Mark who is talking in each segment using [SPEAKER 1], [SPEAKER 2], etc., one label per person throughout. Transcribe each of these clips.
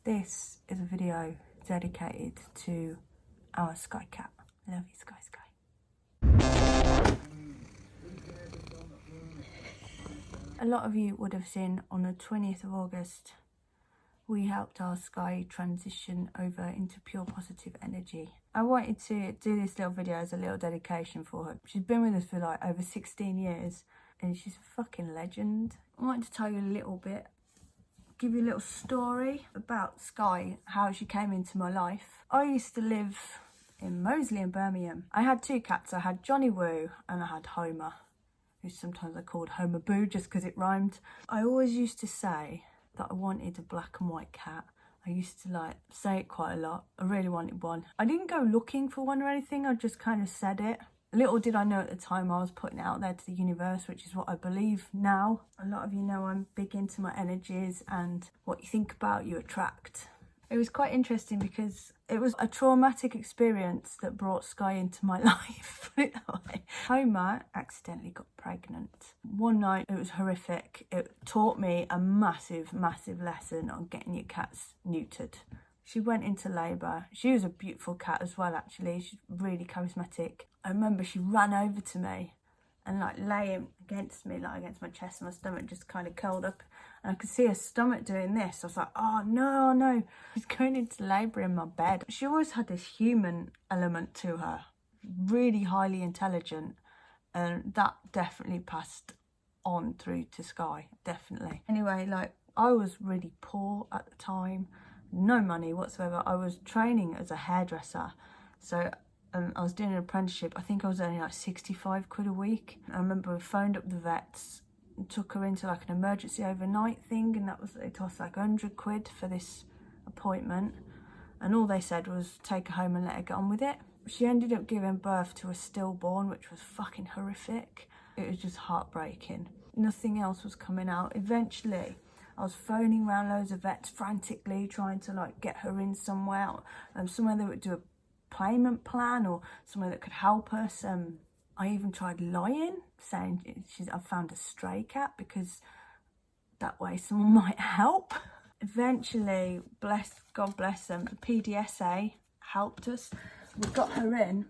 [SPEAKER 1] This is a video dedicated to our Skye Cat. Love you, Skye. A lot of you would have seen on the 20th of August, we helped our Skye transition over into pure positive energy. I wanted to do this little video as a little dedication for her. She's been with us for like over 16 years and she's a fucking legend. I wanted to tell you a little bit, give you a little story about Skye, how she came into my life. I used to live in Moseley in Birmingham. I had two cats. I had Johnny Woo and I had Homer, who sometimes I called Homer Boo just because it rhymed. I always used to say that I wanted a black and white cat. I used to like say it quite a lot. I really wanted one. I didn't go looking for one or anything. I just kind of said it. Little did I know at the time I was putting it out there to the universe, which is what I believe now. A lot of you know I'm big into my energies and what you think about, you attract. It was quite interesting because it was a traumatic experience that brought Skye into my life. Put it that way. Homer accidentally got pregnant. One night, it was horrific. It taught me a massive lesson on getting your cats neutered. She went into labour. She was a beautiful cat as well, actually. She's really charismatic. I remember she ran over to me and like laying against me, like against my chest, and my stomach just kind of curled up. And I could see her stomach doing this. I was like, oh no, she's going into labour in my bed. She always had this human element to her, really highly intelligent. And that definitely passed on through to Skye, definitely. Anyway, like I was really poor at the time, no money whatsoever. I was training as a hairdresser. So I was doing an apprenticeship. I think I was earning like 65 quid a week. I remember we phoned up the vets and took her into like an emergency overnight thing, and that was, it cost like 100 quid for this appointment. And all they said was take her home and let her get on with it. She ended up giving birth to a stillborn, which was fucking horrific. It was just heartbreaking. Nothing else was coming out. Eventually, I was phoning around loads of vets frantically, trying to like get her in somewhere, somewhere that would do a payment plan or somewhere that could help us. I even tried lying, saying I found a stray cat because that way someone might help. Eventually, God bless them, the PDSA helped us. We got her in.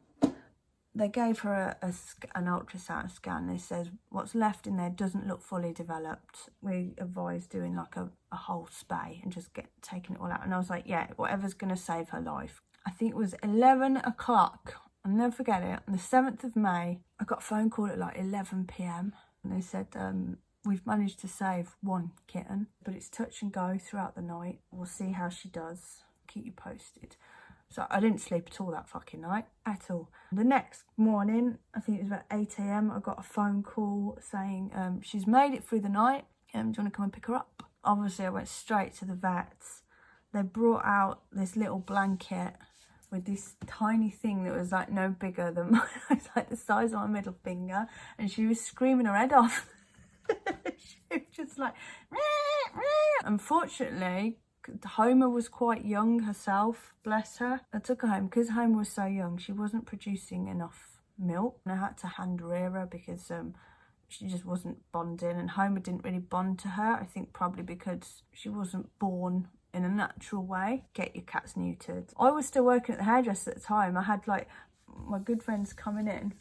[SPEAKER 1] They gave her an ultrasound scan. They said what's left in there doesn't look fully developed. We advised doing like a whole spay and just taking it all out. And I was like, yeah, whatever's going to save her life. I think it was 11 o'clock. I'll never forget it. On the 7th of May, I got a phone call at like 11 p.m. And they said, we've managed to save one kitten, but it's touch and go throughout the night. We'll see how she does. Keep you posted. So I didn't sleep at all that fucking night, at all. The next morning, I think it was about 8 a.m, I got a phone call saying she's made it through the night. Do you want to come and pick her up? Obviously, I went straight to the vets. They brought out this little blanket with this tiny thing that was like no bigger than mine. It was like the size of my middle finger, and she was screaming her head off. She was just like, meh, meh. Unfortunately, Homer was quite young herself, bless her. I took her home because Homer was so young. She wasn't producing enough milk, and I had to hand rear her because she just wasn't bonding, and Homer didn't really bond to her. I think probably because she wasn't born in a natural way. Get your cats neutered. I was still working at the hairdresser at the time. I had like my good friends coming in.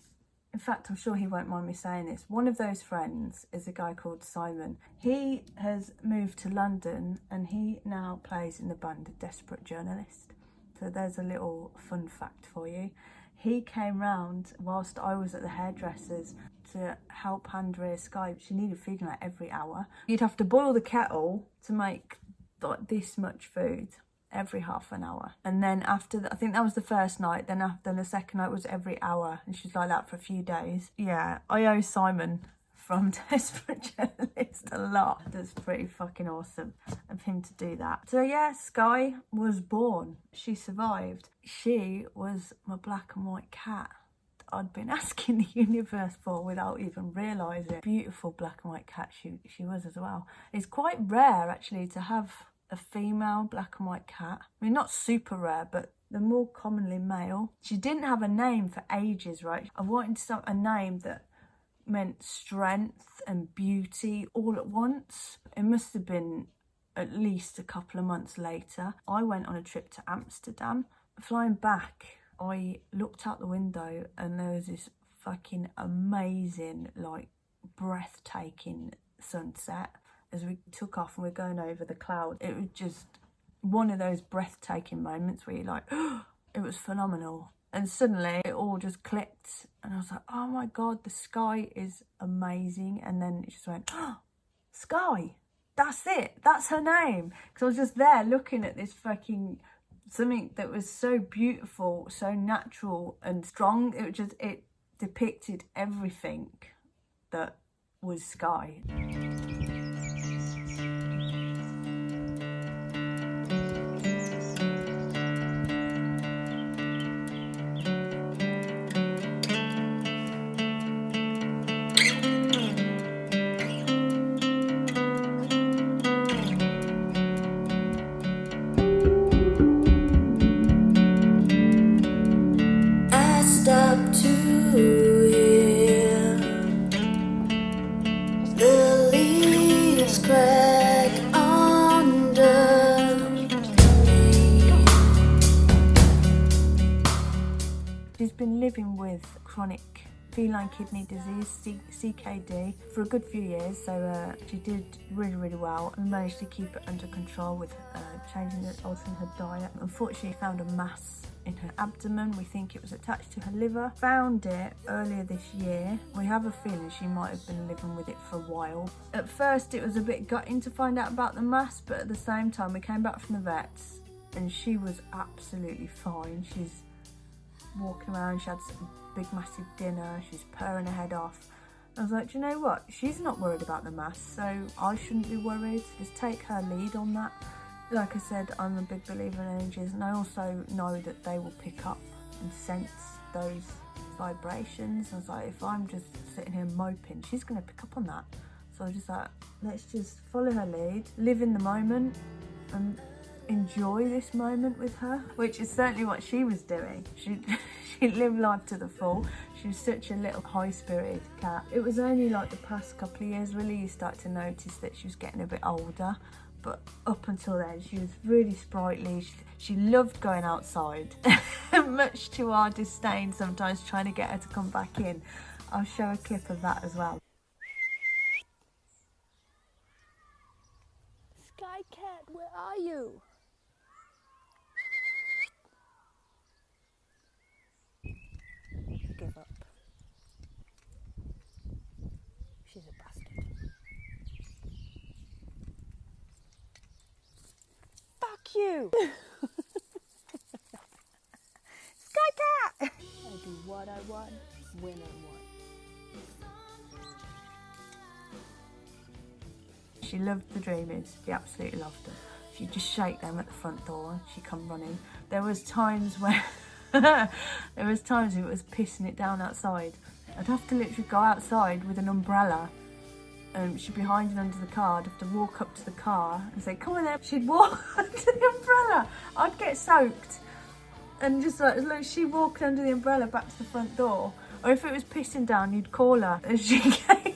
[SPEAKER 1] In fact, I'm sure he won't mind me saying this. One of those friends is a guy called Simon. He has moved to London and he now plays in the band Desperate Journalist. So there's a little fun fact for you. He came round whilst I was at the hairdressers to help hand rear Skye. She needed feeding like every hour. You'd have to boil the kettle to make like this much food every half an hour, and then after that, I think that was the first night, then after the second night was every hour, and she's like that for a few days. Yeah, I owe Simon from Desperate Journalist a lot. That's pretty fucking awesome of him to do that. So yeah, Skye was born. She survived. She was my black and white cat I'd been asking the universe for without even realising. Beautiful black and white cat she was as well. It's quite rare actually to have a female black and white cat. I mean, not super rare, but they're more commonly male. She didn't have a name for ages, right? I wanted a name that meant strength and beauty all at once. It must have been at least a couple of months later, I went on a trip to Amsterdam. Flying back, I looked out the window and there was this fucking amazing, like, breathtaking sunset as we took off and we're going over the cloud. It was just one of those breathtaking moments where you're like, it was phenomenal. And suddenly it all just clicked and I was like, oh my God, the sky is amazing. And then it just went, Skye, that's it, that's her name. Because I was just there looking at this fucking something that was so beautiful, so natural and strong. It depicted everything that was Skye. She's been living with chronic feline kidney disease, CKD, for a good few years, so she did really well and managed to keep it under control with altering her diet. Unfortunately, found a mass in her abdomen. We think it was attached to her liver. Found it earlier this year. We have a feeling she might have been living with it for a while. At first it was a bit gutting to find out about the mass, but at the same time we came back from the vets and she was absolutely fine. She's walking around, she had some big massive dinner, she's purring her head off. I was like, do you know what, she's not worried about the mass, so I shouldn't be worried. Just take her lead on that. Like I said, I'm a big believer in energies, and I also know that they will pick up and sense those vibrations. I was like, if I'm just sitting here moping, she's going to pick up on that. So I was just like, let's just follow her lead, live in the moment and enjoy this moment with her, which is certainly what she was doing. She lived life to the full. She was such a little high-spirited cat. It was only like the past couple of years really you start to notice that she was getting a bit older, but up until then she was really sprightly. She loved going outside, much to our disdain sometimes, trying to get her to come back in. I'll show a clip of that as well.
[SPEAKER 2] Skye Cat, where are you? Give up. She's a bastard. Fuck you! Skye Cat! I do what I want, when I want.
[SPEAKER 1] She loved the dreamies. She absolutely loved them. She'd just shake them at the front door and she'd come running. There was times where if it was pissing it down outside, I'd have to literally go outside with an umbrella. She'd be hiding under the car. I'd have to walk up to the car and say, come on there. She'd walk under the umbrella. I'd get soaked. And just like, look, she walked under the umbrella back to the front door. Or if it was pissing down, you'd call her as she came.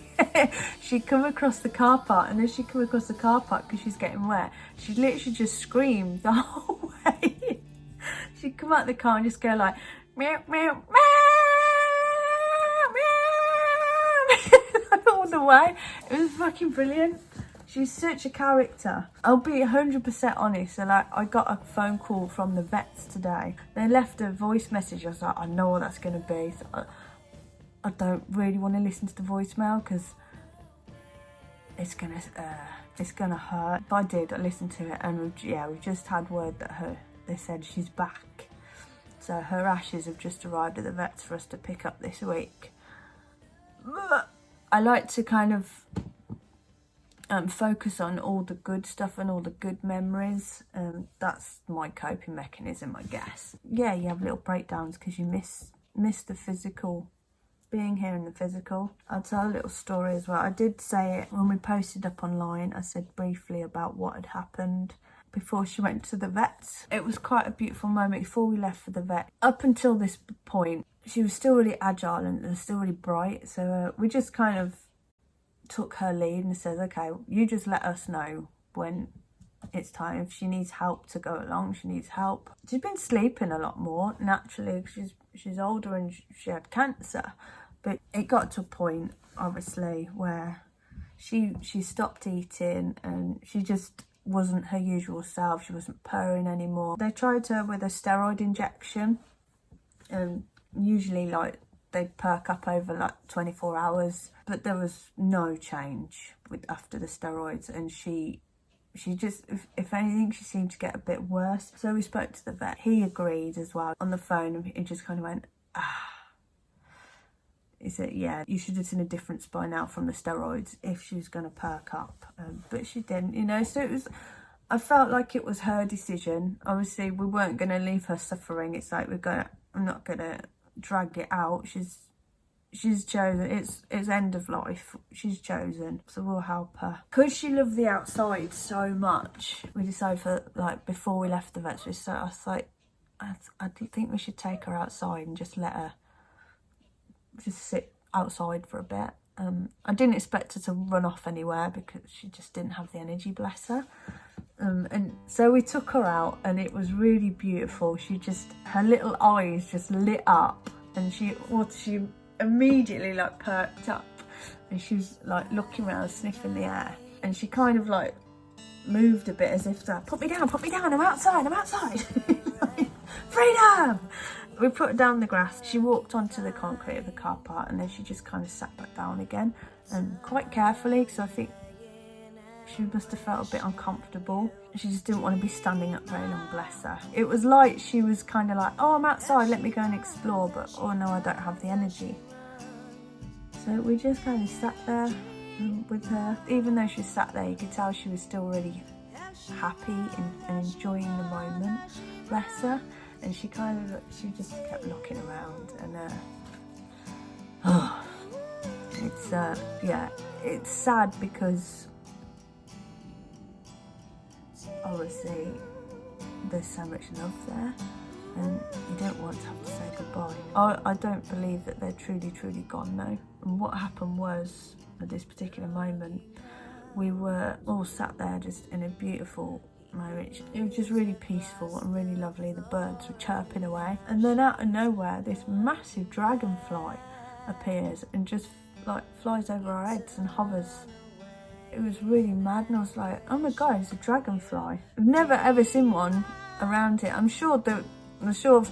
[SPEAKER 1] She'd come across the car park, and as she come across the car park because she's getting wet, she'd literally just scream the whole way. She'd come out the car and just go like, meow, meow, meow, meow, all the way. It was fucking brilliant. She's such a character. I'll be 100% honest. So like, I got a phone call from the vets today. They left a voice message. I was like, I know what that's going to be. So I don't really want to listen to the voicemail because it's gonna hurt. But I did. I listened to it, and we just had word that they said she's back. So her ashes have just arrived at the vets for us to pick up this week. I like to kind of focus on all the good stuff and all the good memories. That's my coping mechanism, I guess. Yeah, you have little breakdowns because you miss the physical, being here in the physical. I'll tell a little story as well. I did say it when we posted up online. I said briefly about what had happened before she went to the vets. It was quite a beautiful moment before we left for the vet. Up until this point, she was still really agile and still really bright. So we just kind of took her lead and said, okay, you just let us know when it's time. If she needs help to go along, she needs help. She's been sleeping a lot more naturally. She's older and she had cancer, but it got to a point, obviously, where she stopped eating and she just wasn't her usual self. She wasn't purring anymore. They tried her with a steroid injection, and usually like they'd perk up over like 24 hours, but there was no change after the steroids, and she just, if anything, she seemed to get a bit worse. So we spoke to the vet. He agreed as well on the phone, and he just kind of went, he said, yeah, you should have seen a difference by now from the steroids if she was going to perk up, but she didn't, you know. So it was, I felt like it was her decision. Obviously we weren't going to leave her suffering. It's like I'm not going to drag it out. She's chosen, it's end of life, she's chosen, so we'll help her. Because she loved the outside so much, we decided for, like, before we left the vets, I was like, I think we should take her outside and just let her just sit outside for a bit. I didn't expect her to run off anywhere because she just didn't have the energy, bless her. And so we took her out, and it was really beautiful. Her little eyes just lit up, and she immediately like perked up, and she was like looking around, sniffing the air, and she kind of like moved a bit as if to put me down, I'm outside. Like, freedom. We put her down the grass. She walked onto the concrete of the car park, and then she just kind of sat back down again, and quite carefully, because I think she must have felt a bit uncomfortable. She just didn't want to be standing up very long, bless her. It was like she was kind of like, oh, I'm outside, let me go and explore, but oh no, I don't have the energy. So we just kind of sat there with her. Even though she sat there, you could tell she was still really happy and enjoying the moment, bless her. And she just kept looking around, and it's sad because obviously there's so much love there, and you don't want to have to say goodbye. I don't believe that they're truly gone though. And what happened was, at this particular moment, we were all sat there just in a beautiful moment. It was just really peaceful and really lovely. The birds were chirping away, and then out of nowhere this massive dragonfly appears and just like flies over our heads and hovers. It was really mad, and I was like, oh my god, it's a dragonfly. I've never ever seen one around here. I'm sure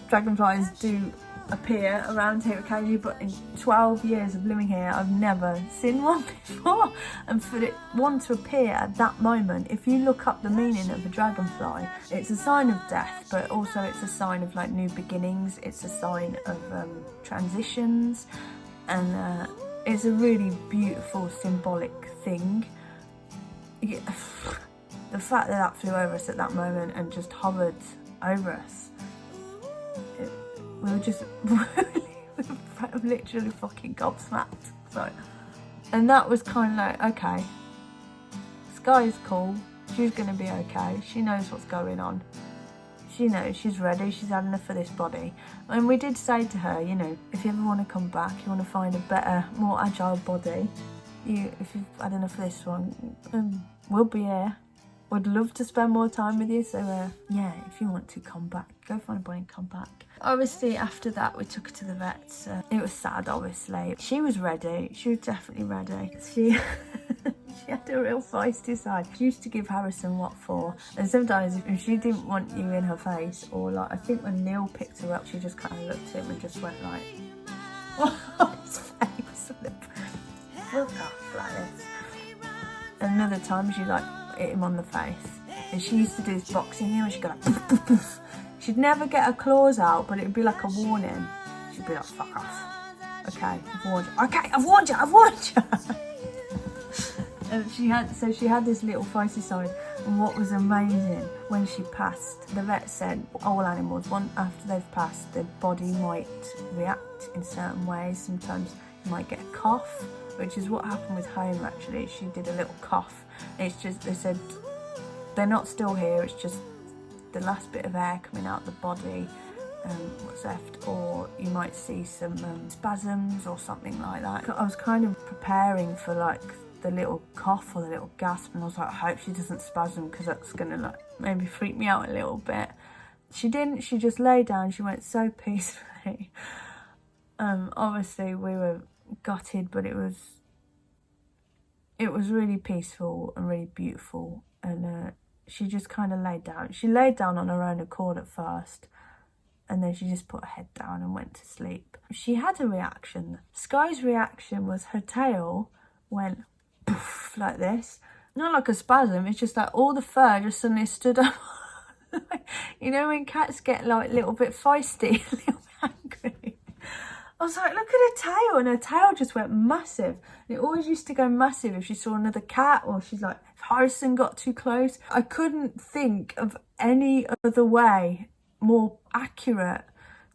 [SPEAKER 1] dragonflies do appear around here occasionally, but in 12 years of living here, I've never seen one before. And for one to appear at that moment, if you look up the meaning of a dragonfly, it's a sign of death, but also it's a sign of like new beginnings. It's a sign of transitions, and it's a really beautiful symbolic thing. Yeah, the fact that flew over us at that moment and just hovered over us, we were just literally fucking gobsmacked. So, and that was kind of like, okay, Skye's cool, she's gonna be okay, she knows what's going on, she knows, she's ready, she's had enough of this body. And we did say to her, you know, if you ever want to come back, you want to find a better, more agile body, if you've had enough of this one, we'll be here. Would love to spend more time with you, so yeah, if you want to come back, go find a body and come back. Obviously after that we took her to the vets. It was sad, obviously. She was ready, she was definitely ready. She had a real feisty side. She used to give Harrison what for, and sometimes if she didn't want you in her face, or like, I think when Neil picked her up, she just kind of looked at him and just went like, oh, his face, fuck off, like this. Another time she like hit him on the face, and she used to do this boxing, you know, she'd go like poof, poof, poof. She'd never get her claws out, but it'd be like a warning. She'd be like, fuck off, okay, I've warned you, okay, I've warned you. And she had this little feisty side. And what was amazing, when she passed, the vet said all animals, after they've passed, their body might react in certain ways. Sometimes you might get a cough, which is what happened with Homer actually. She did a little cough. It's just, they said they're not still here, it's just the last bit of air coming out the body, what's left, or you might see some spasms or something like that. I was kind of preparing for like the little cough or the little gasp, and I was like, I hope she doesn't spasm because that's gonna like maybe freak me out a little bit. She didn't. She just lay down. She went so peacefully. Obviously we were gutted, but it was really peaceful and really beautiful. And she just kind of laid down. She laid down on her own accord at first, and then she just put her head down and went to sleep. She had a reaction. Skye's reaction was her tail went poof like this. Not like a spasm, it's just like all the fur just suddenly stood up. You know when cats get like a little bit feisty, a little bit angry? I was like, look at her tail, and her tail just went massive. And it always used to go massive if she saw another cat, or she's like, if Harrison got too close. I couldn't think of any other way more accurate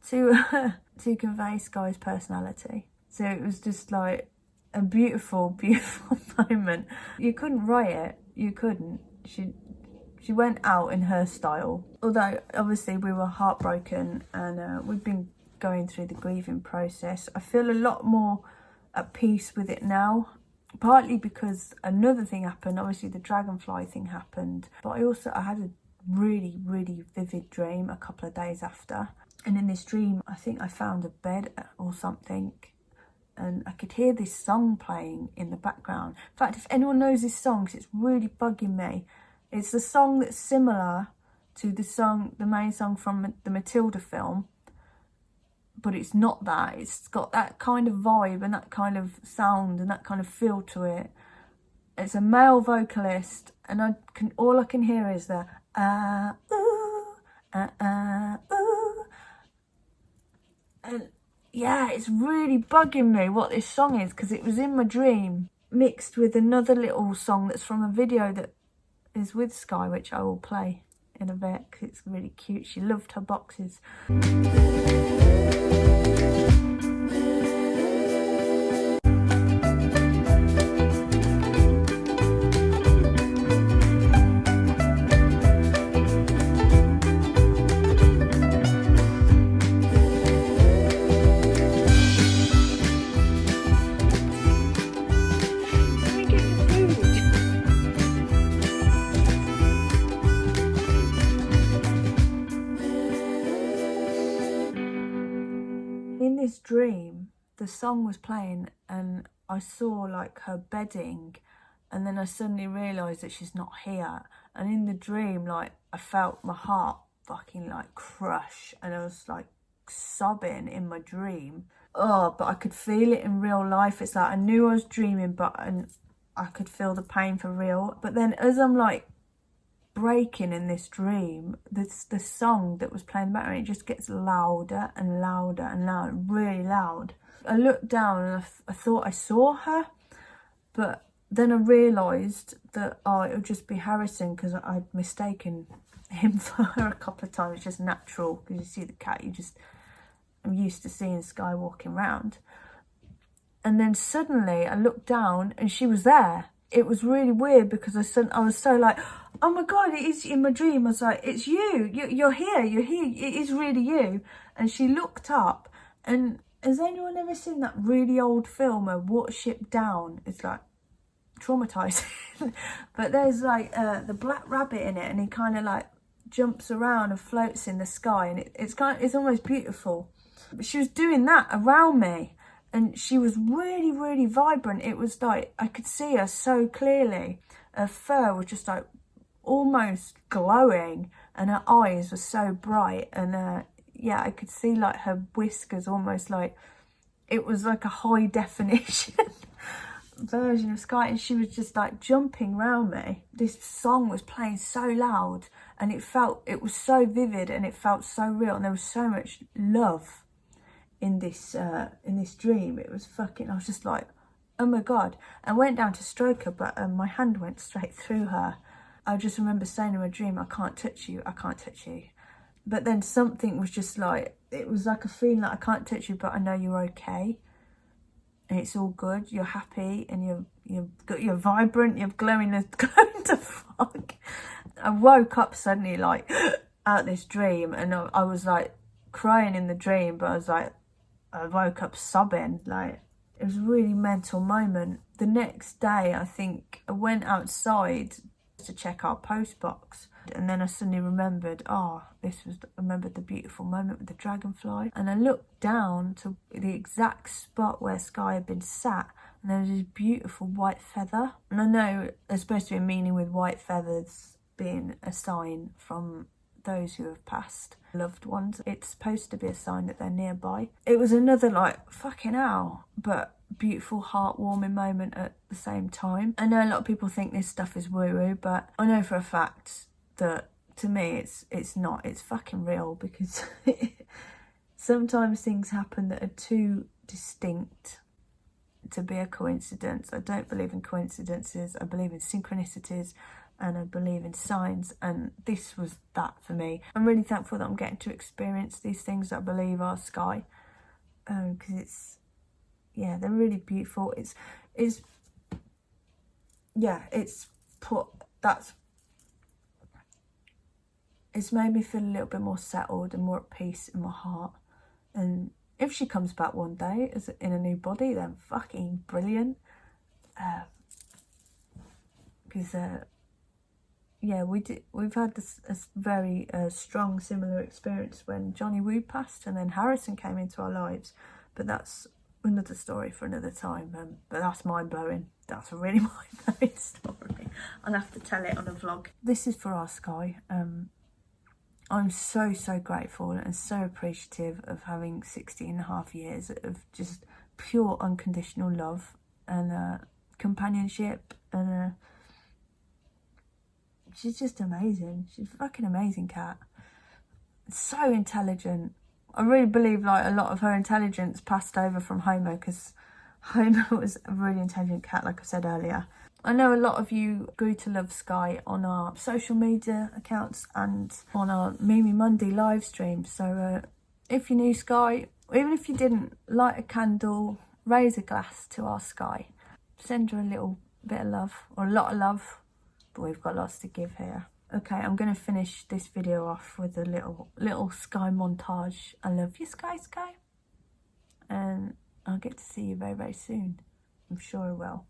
[SPEAKER 1] to convey Skye's personality. So it was just like a beautiful, beautiful moment. You couldn't write it. You couldn't. She went out in her style. Although obviously we were heartbroken, and we've been going through the grieving process. I feel a lot more at peace with it now. Partly because another thing happened. Obviously the dragonfly thing happened, but I had a really, really vivid dream a couple of days after. And in this dream, I think I found a bed or something, and I could hear this song playing in the background. In fact, if anyone knows this song, 'cause it's really bugging me, it's the song that's similar to the main song from the Matilda film, but it's not that. It's got that kind of vibe and that kind of sound and that kind of feel to it. It's a male vocalist, and all I can hear is the ooh, ooh. And yeah, it's really bugging me what this song is, because it was in my dream mixed with another little song that's from a video that is with Skye, which I will play in a bit because it's really cute. She loved her boxes. In this dream, the song was playing and I saw like her bedding, and then I suddenly realised that she's not here. And in the dream, like, I felt my heart fucking like crush, and I was like sobbing in my dream. Oh, but I could feel it in real life. It's like I knew I was dreaming, but I could feel the pain for real. But then as I'm like breaking in this dream, the song that was playing in the background, it just gets louder and louder and louder, really loud. I looked down and I thought I saw her, but then I realised that it would just be Harrison, because I'd mistaken him for her a couple of times. It's just natural, because you see the cat, I'm used to seeing Skye walking around. And then suddenly I looked down and she was there. It was really weird because I was so like, oh my God, it is in my dream. I was like, it's you. You're here. It is really you. And she looked up, and has anyone ever seen that really old film where Watership Down? It's like traumatizing. But there's like the black rabbit in it, and he kind of like jumps around and floats in the sky, and it's almost beautiful. But she was doing that around me. And she was really, really vibrant. It was like, I could see her so clearly. Her fur was just like almost glowing, and her eyes were so bright. And yeah, I could see like her whiskers almost like, it was like a high definition version of Skye. And she was just like jumping around me. This song was playing so loud, and it was so vivid, and it felt so real. And there was so much love in this dream. It was fucking, I was just like, oh my God. I went down to stroke her, but my hand went straight through her. I just remember saying in my dream, I can't touch you, I can't touch you. But then something was just like, it was like a feeling like, I can't touch you, but I know you're okay. And it's all good, you're happy, and you're vibrant, you're glowing the fuck. I woke up suddenly like out this dream, and I was like crying in the dream, but I woke up sobbing. Like, it was a really mental moment. the next day, I think I went outside to check our post box, and then I suddenly remembered, remembered the beautiful moment with the dragonfly, and I looked down to the exact spot where Skye had been sat, and there was this beautiful white feather. And I know there's supposed to be a meaning with white feathers being a sign from those who have passed, loved ones. It's supposed to be a sign that they're nearby. It was another like fucking hell, but beautiful, heartwarming moment at the same time. I know a lot of people think this stuff is woo-woo, but I know for a fact that to me it's not. It's fucking real, because sometimes things happen that are too distinct to be a coincidence. I don't believe in coincidences. I believe in synchronicities, and I believe in signs, and this was that for me. I'm really thankful that I'm getting to experience these things that I believe are Skye, because they're really beautiful. It's made me feel a little bit more settled and more at peace in my heart. And if she comes back one day in a new body, then fucking brilliant. Because we've had this very strong similar experience when Johnny Woo passed, and then Harrison came into our lives. But that's another story for another time. But that's mind-blowing. That's a really mind-blowing story. I'll have to tell it on a vlog. This is for our Skye. I'm so grateful and so appreciative of having 16.5 years of just pure unconditional love and companionship, and she's just amazing. She's a fucking amazing cat. So intelligent. I really believe like a lot of her intelligence passed over from Homer, because Homer was a really intelligent cat, like I said earlier. I know a lot of you grew to love Skye on our social media accounts and on our Mimi Monday live streams. So if you knew Skye, or even if you didn't, light a candle, raise a glass to our Skye. Send her a little bit of love, or a lot of love, but we've got lots to give here. Okay, I'm going to finish this video off with a little Skye montage. I love you, Skye. And I'll get to see you very soon. I'm sure I will.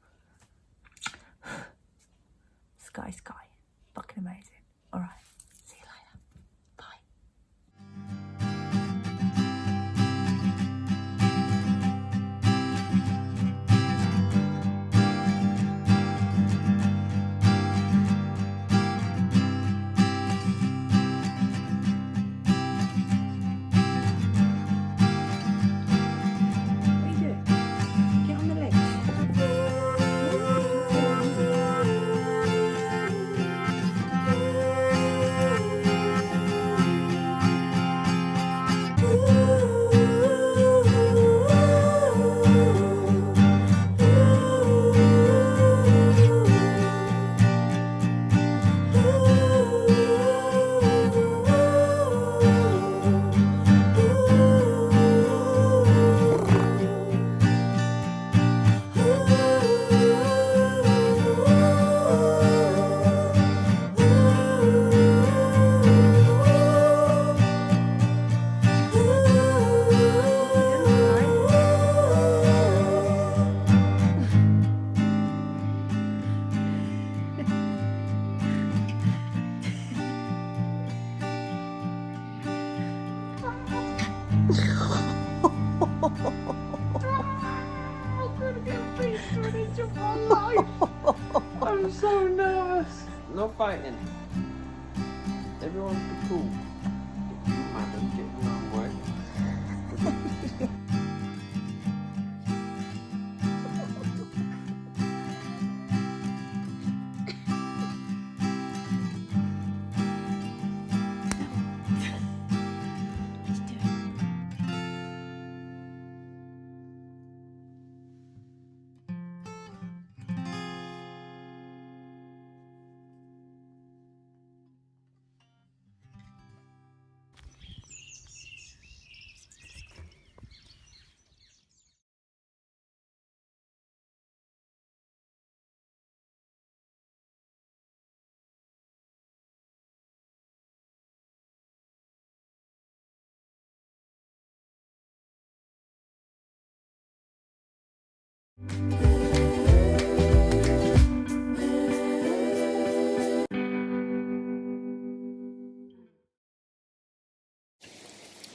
[SPEAKER 1] Skye. Fucking amazing. Alright, see you later. Bye. What are you doing? Get on the legs. I'm so nervous.
[SPEAKER 3] No fighting. Everyone be cool. Madam, get your own way.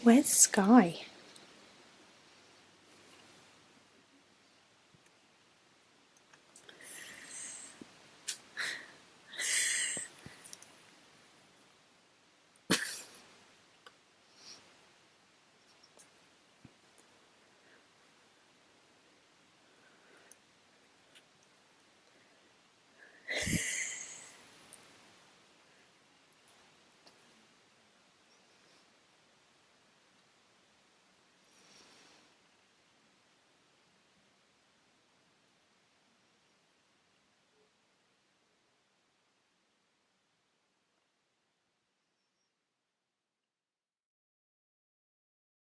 [SPEAKER 2] Where's Skye?